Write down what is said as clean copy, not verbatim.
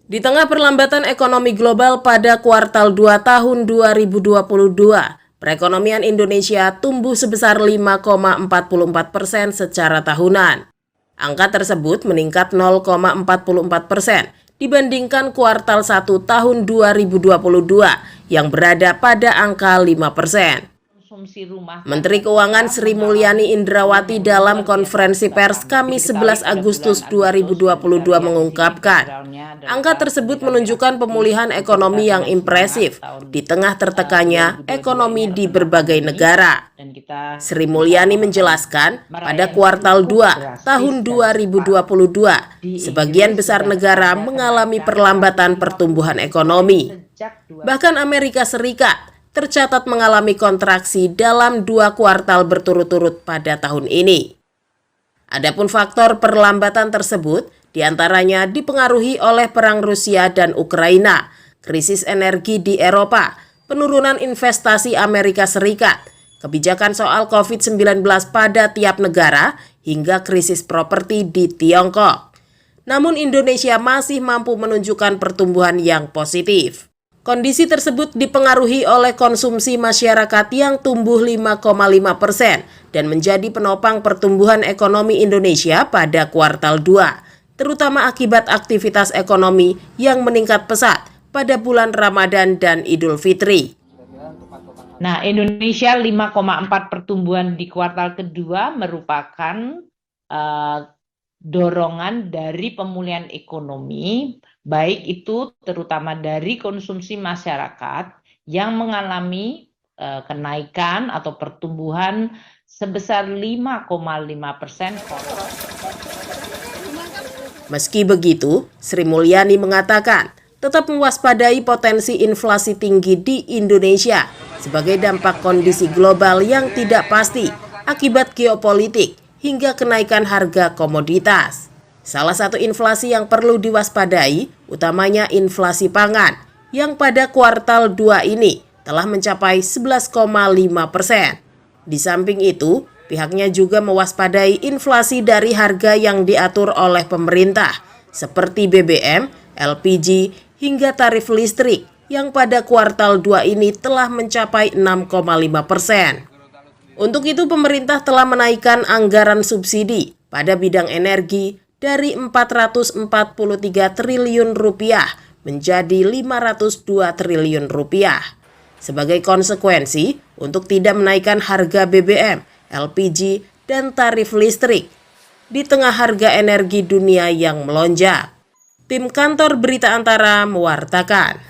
Di tengah perlambatan ekonomi global pada kuartal 2 tahun 2022, perekonomian Indonesia tumbuh sebesar 5,44% secara tahunan. Angka tersebut meningkat 0,44% dibandingkan kuartal 1 tahun 2022 yang berada pada angka 5%. Menteri Keuangan Sri Mulyani Indrawati dalam konferensi pers Kamis 11 Agustus 2022 mengungkapkan, angka tersebut menunjukkan pemulihan ekonomi yang impresif di tengah tertekannya ekonomi di berbagai negara. Sri Mulyani menjelaskan, pada kuartal 2 tahun 2022, sebagian besar negara mengalami perlambatan pertumbuhan ekonomi. Bahkan Amerika Serikat tercatat mengalami kontraksi dalam 2 kuartal berturut-turut pada tahun ini. Adapun faktor perlambatan tersebut diantaranya dipengaruhi oleh perang Rusia dan Ukraina, krisis energi di Eropa, penurunan investasi Amerika Serikat, kebijakan soal COVID-19 pada tiap negara, hingga krisis properti di Tiongkok. Namun Indonesia masih mampu menunjukkan pertumbuhan yang positif. Kondisi tersebut dipengaruhi oleh konsumsi masyarakat yang tumbuh 5,5% dan menjadi penopang pertumbuhan ekonomi Indonesia pada kuartal 2, terutama akibat aktivitas ekonomi yang meningkat pesat pada bulan Ramadan dan Idul Fitri. Nah, Indonesia 5,4 pertumbuhan di kuartal kedua merupakan dorongan dari pemulihan ekonomi, baik itu terutama dari konsumsi masyarakat yang mengalami kenaikan atau pertumbuhan sebesar 5,5%. Meski begitu, Sri Mulyani mengatakan tetap mewaspadai potensi inflasi tinggi di Indonesia sebagai dampak kondisi global yang tidak pasti akibat geopolitik hingga kenaikan harga komoditas. Salah satu inflasi yang perlu diwaspadai utamanya inflasi pangan yang pada kuartal 2 ini telah mencapai 11,5%. Di samping itu, pihaknya juga mewaspadai inflasi dari harga yang diatur oleh pemerintah seperti BBM, LPG, hingga tarif listrik yang pada kuartal 2 ini telah mencapai 6,5%. Untuk itu pemerintah telah menaikkan anggaran subsidi pada bidang energi dari 443 triliun rupiah menjadi 502 triliun rupiah. Sebagai konsekuensi untuk tidak menaikkan harga BBM, LPG, dan tarif listrik di tengah harga energi dunia yang melonjak. Tim Kantor Berita Antara mewartakan.